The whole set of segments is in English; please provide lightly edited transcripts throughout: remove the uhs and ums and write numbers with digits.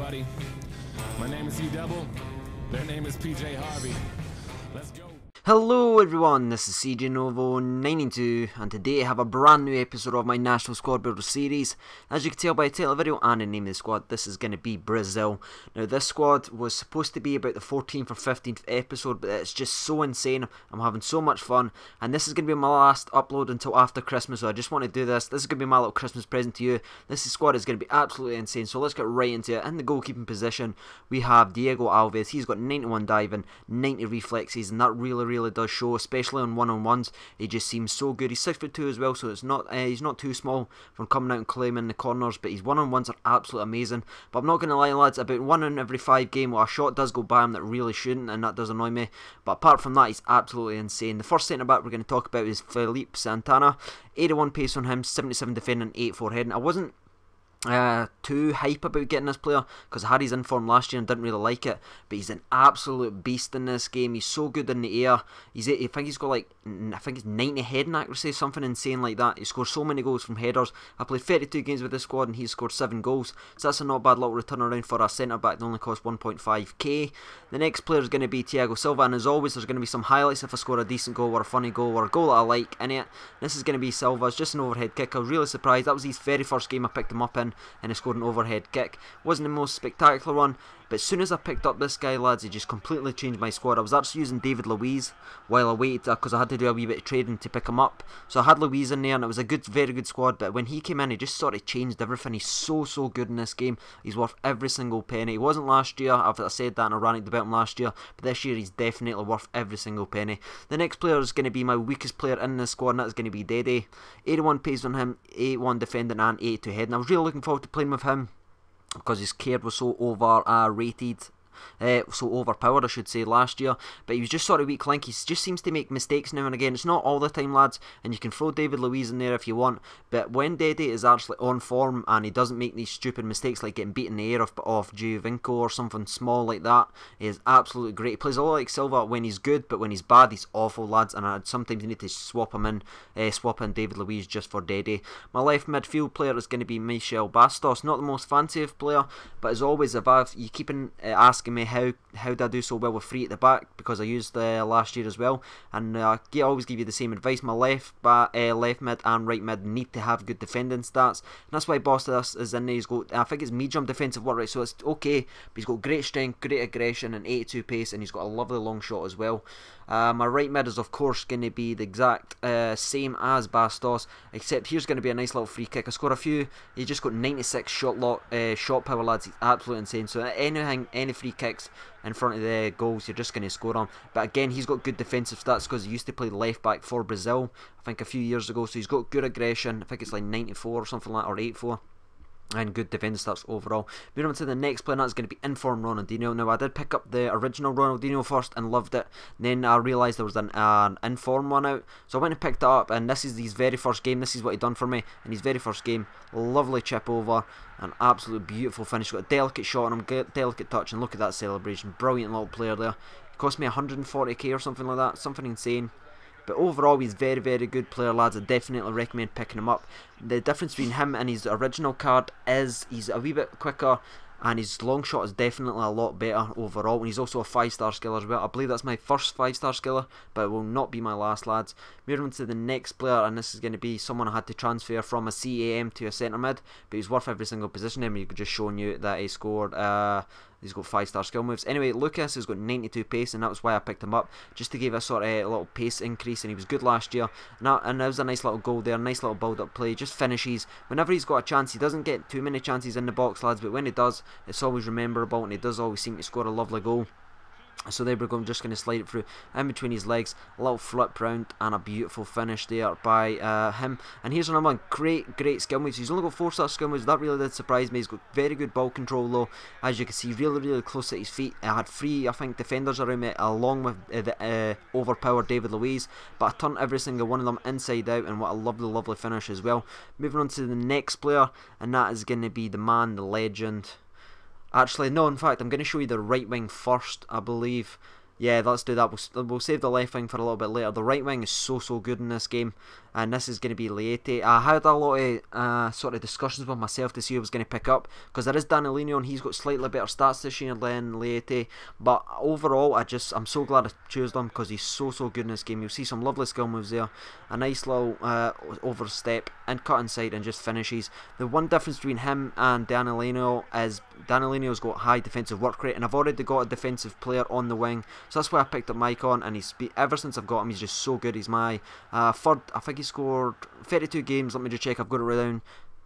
everybody. My name is E-Double. Their name is PJ Harvey. Let's go. Hello everyone, this is CJ Novo 92 and today I have a brand new episode of my National Squad Builder series. As you can tell by the title of the video and the name of the squad, this is going to be Brazil. Now this squad was supposed to be about the 14th or 15th episode, but it's just so insane. I'm having so much fun and this is going to be my last upload until after Christmas, so I just want to do this. This is going to be my little Christmas present to you. This squad is going to be absolutely insane, so let's get right into it. In the goalkeeping position we have Diego Alves. He's got 91 diving, 90 reflexes, and that really does show, especially on one-on-ones. He just seems so good. He's 6'2" as well, so it's not he's not too small from coming out and claiming the corners, but his one-on-ones are absolutely amazing. But I'm not going to lie lads, about 1 in every 5 games well, a shot does go by him that really shouldn't, and that does annoy me. But apart from that, he's absolutely insane. The first centre back we're going to talk about is Felipe Santana. 81 pace on him, 77 defending, 84 heading. I wasn't too hype about getting this player because I had his inform last year and didn't really like it, but he's an absolute beast in this game. He's so good in the air. I think he's got like, I think it's 90 heading accuracy, something insane like that. He scores so many goals from headers. I played 32 games with this squad and he's scored 7 goals, so that's a not bad little return around for a centre back that only costs 1.5k. The next player is going to be Thiago Silva, and as always there's going to be some highlights if I score a decent goal or a funny goal or a goal that I like in it. This is going to be Silva. It's just an overhead kick. I was really surprised. That was his very first game I picked him up in, and he scored an overhead kick. Wasn't the most spectacular one, but as soon as I picked up this guy lads, he just completely changed my squad. I was actually using David Luiz while I waited because I had to do a wee bit of trading to pick him up, so I had Luiz in there and it was a very good squad. But when he came in, he just sort of changed everything. He's so good in this game. He's worth every single penny. He wasn't last year, after I said that and I ranted about him last year, but this year he's definitely worth every single penny. The next player is going to be my weakest player in this squad, and that is going to be Dede. 81 pace on him, 81 defending and 82 heading. I was really looking forward to playing with him because his card was so overrated. So overpowered I should say last year, but he was just sort of weak link. He just seems to make mistakes now and again. It's not all the time lads, and you can throw David Luiz in there if you want, but when Dede is actually on form and he doesn't make these stupid mistakes like getting beat in the air off Giovinco or something small like that, he is absolutely great. He plays a lot like Silva when he's good, but when he's bad he's awful lads, and sometimes you need to swap in David Luiz just for Dede. My left midfield player is going to be Michel Bastos. Not the most fanciest player, but as always if you keep asking me how did I do so well with 3 at the back, because I used last year as well, and I always give you the same advice. My left mid and right mid need to have good defending stats, and that's why Bastos is in there. He's got, I think it's medium defensive work rate, so it's okay, but he's got great strength, great aggression and 82 pace, and he's got a lovely long shot as well. My right mid is of course going to be the exact same as Bastos, except here's going to be a nice little free kick. I scored a few. He just got 96 shot power lads. He's absolutely insane. So any free kicks in front of the goals, you're just going to score on. But again, he's got good defensive stats because he used to play left back for Brazil, I think a few years ago. So he's got good aggression. I think it's like 94 or something like that, or 84. And good defense stats overall. Moving on to the next player, that's going to be inform Ronaldinho. Now I did pick up the original Ronaldinho first and loved it, and then I realised there was an inform one out, so I went and picked it up, and this is his very first game. This is what he done for me in his very first game. Lovely chip over, an absolute beautiful finish. Got a delicate shot on him, delicate touch, and look at that celebration. Brilliant little player there. It cost me 140k or something like that, something insane. But overall he's very good player lads. I definitely recommend picking him up. The difference between him and his original card is he's a wee bit quicker, and his long shot is definitely a lot better overall, and he's also a 5-star skiller as well. I believe that's my first 5-star skiller, but it will not be my last lads. Moving on to the next player, and this is going to be someone I had to transfer from a CAM to a centre mid, but he's worth every single position. I mean, just showing you that he scored he's got 5-star skill moves. Anyway, Lucas has got 92 pace, and that was why I picked him up, just to give a sort of a little pace increase, and he was good last year. And there was a nice little goal there, nice little build-up play, just finishes. Whenever he's got a chance, he doesn't get too many chances in the box, lads, but when he does, it's always rememberable, and he does always seem to score a lovely goal. So there we go, I'm just going to slide it through in between his legs, a little flip round and a beautiful finish there by him. And here's another one, great skill moves. He's only got 4-star skill moves, that really did surprise me. He's got very good ball control though, as you can see, really close at his feet. I had 3, I think, defenders around me along with the overpowered David Luiz, but I turned every single one of them inside out, and what a lovely finish as well. Moving on to the next player, and that is going to be the man, the legend. Actually, no, in fact, I'm going to show you the right wing first, I believe. Yeah, let's do that. We'll save the left wing for a little bit later. The right wing is so good in this game, and this is going to be Leite. I had a lot of sort of discussions with myself to see who I was going to pick up, because there is Danilino and he's got slightly better stats this year than Leite. But overall, I'm so glad I chose him because he's so good in this game. You'll see some lovely skill moves there, a nice little overstep and cut inside and just finishes. The one difference between him and Danilino is Danilino's got high defensive work rate, and I've already got a defensive player on the wing, so that's why I picked up Maicon. And ever since I've got him, he's just so good. He's my third. I think he scored 32 games. Let me just check. I've got it right down.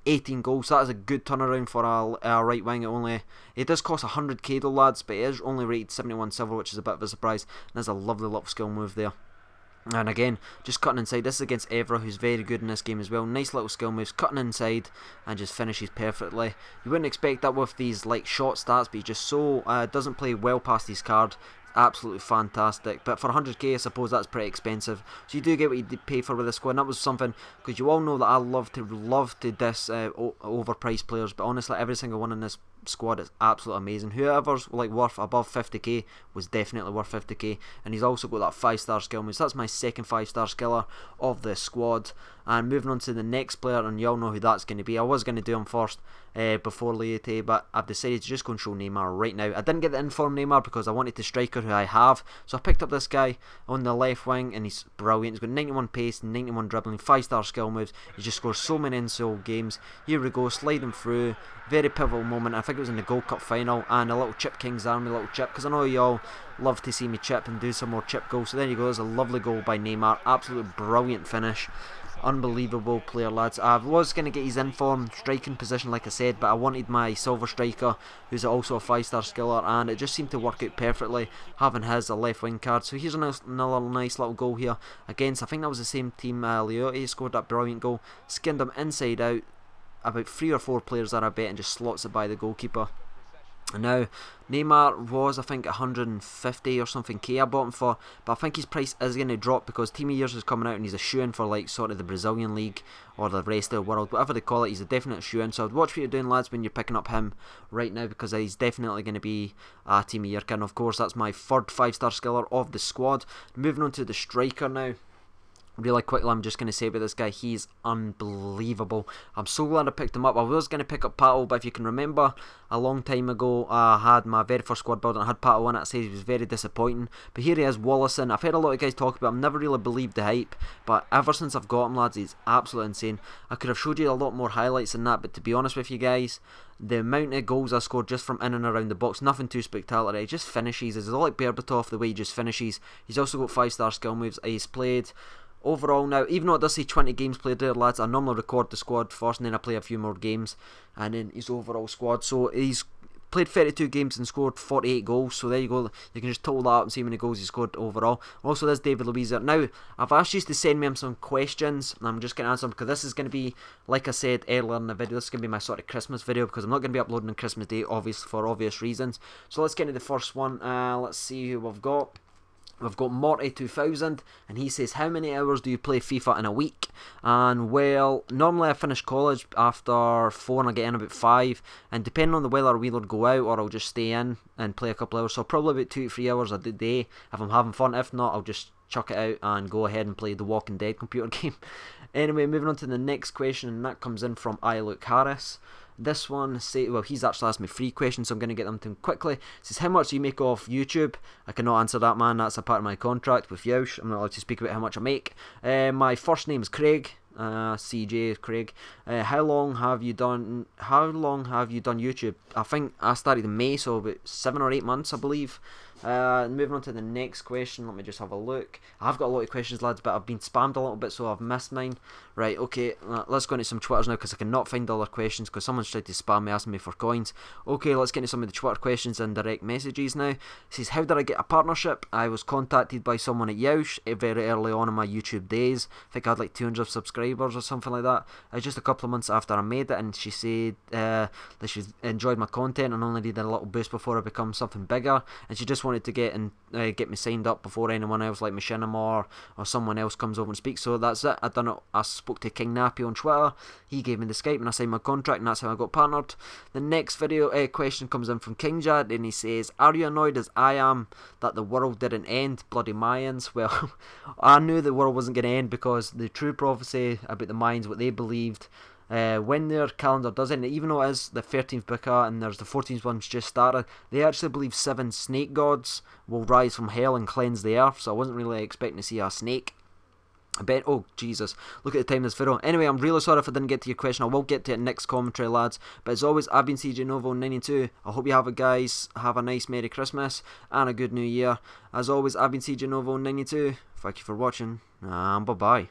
18 goals. So that is a good turnaround for a right wing. It does cost 100k though, lads, but it is only rated 71 silver, which is a bit of a surprise. And there's a lovely little skill move there. And again, just cutting inside. This is against Evra, who's very good in this game as well. Nice little skill moves, cutting inside and just finishes perfectly. You wouldn't expect that with these like shot stats, but he just doesn't play well past his card. Absolutely fantastic, but for 100k I suppose that's pretty expensive, so you do get what you pay for with the squad. And that was something, because you all know that I love to diss overpriced players, but honestly every single one in this squad is absolutely amazing. Whoever's like worth above 50k was definitely worth 50k, and he's also got that 5-star skill move, so that's my second 5-star skiller of the squad. And moving on to the next player, and you all know who that's going to be. I was going to do him first before Leite, but I've decided to just go and show Neymar right now. I didn't get the informed Neymar because I wanted the striker who I have, so I picked up this guy on the left wing, and he's brilliant. He's got 91 pace, 91 dribbling, 5-star skill moves. He just scores so many in-soul games. Here we go, sliding through, very pivotal moment. I think it was in the Gold Cup final, and a little chip King's Army, little chip, because I know y'all love to see me chip and do some more chip goals. So there you go, there's a lovely goal by Neymar. Absolutely brilliant finish. Unbelievable player, lads. I was going to get his informed striking position like I said, but I wanted my silver striker, who's also a 5-star skiller, and it just seemed to work out perfectly having his a left wing card. So here's another nice little goal here against, I think that was the same team, Leote scored that brilliant goal, skinned him inside out, about 3 or 4 players that I bet, and just slots it by the goalkeeper. Now, Neymar was, I think, 150 or something K I bought him for, but I think his price is going to drop because Team of Years is coming out and he's a shoe-in for like sort of the Brazilian league or the rest of the world, whatever they call it. He's a definite shoe-in, so I'd watch what you're doing, lads, when you're picking up him right now, because he's definitely going to be a Team of Year kid. And of course, that's my third 5-star skiller of the squad. Moving on to the striker now. Really quickly, I'm just going to say about this guy, he's unbelievable. I'm so glad I picked him up. I was going to pick up Pato, but if you can remember, a long time ago, I had my very first squad build and I had Pato in it. I said he was very disappointing, but here he is, WALLYSON. I've heard a lot of guys talk about him, never really believed the hype, but ever since I've got him, lads, he's absolutely insane. I could have showed you a lot more highlights than that, but to be honest with you guys, the amount of goals I scored just from in and around the box, nothing too spectacular. He just finishes. It's like Berbatov, the way he just finishes. He's also got 5-star skill moves. He's played overall now, even though it does say 20 games played there, lads, I normally record the squad first and then I play a few more games and then his overall squad. So he's played 32 games and scored 48 goals, so there you go. You can just total that up and see how many goals he scored overall. Also, there's David Luiz. Now, I've asked you to send me some questions, and I'm just going to answer them, because this is going to be, like I said earlier in the video, this is going to be my sort of Christmas video, because I'm not going to be uploading on Christmas Day, obviously, for obvious reasons. So let's get into the first one. Let's see who we've got. We've got Morty2000, and he says, how many hours do you play FIFA in a week? And well, normally I finish college after 4 and I get in about 5, and depending on the weather, I'll either go out or I'll just stay in and play a couple hours, so probably about 2 to 3 hours a day if I'm having fun. If not, I'll just chuck it out and go ahead and play the Walking Dead computer game. Anyway, moving on to the next question, and that comes in from Luke Harris. This one, he's actually asked me 3 questions, so I'm going to get them to him quickly. It says, how much do you make off YouTube? I cannot answer that, man. That's a part of my contract with Yoush. I'm not allowed to speak about how much I make. My first name is Craig. CJ Craig. How long have you done YouTube? I think I started in May, so about 7 or 8 months, I believe. Moving on to the next question, let me just have a look. I've got a lot of questions, lads, but I've been spammed a little bit, so I've missed mine. Right, okay, let's go into some Twitters now, because I cannot find other questions, because someone's tried to spam me asking me for coins. Okay, let's get into some of the Twitter questions and direct messages now. It says, how did I get a partnership? I was contacted by someone at Yoush very early on in my YouTube days. I think I had like 200 subscribers or something like that. It was just a couple of months after I made it, and she said that she enjoyed my content and only needed a little boost before I become something bigger, and she just wanted wanted to get me signed up before anyone else like Machinima or someone else comes over and speaks. So that's it. I spoke to King Nappy on Twitter. He gave me the Skype and I signed my contract, and that's how I got partnered. The next video question comes in from Kingjad, and he says, "Are you annoyed as I am that the world didn't end? Bloody Mayans." Well, I knew the world wasn't going to end because the true prophecy about the Mayans, what they believed, when their calendar does end, even though it is the 13th Bika and there's the 14th one's just started, they actually believe 7 snake gods will rise from hell and cleanse the earth. So I wasn't really expecting to see a snake. I bet, oh Jesus, look at the time of this video. Anyway, I'm really sorry if I didn't get to your question. I will get to it next commentary, lads. But as always, I've been CJ Novo 92. I hope you guys have a nice Merry Christmas and a good New Year. As always, I've been CJ Novo 92. Thank you for watching, and bye bye.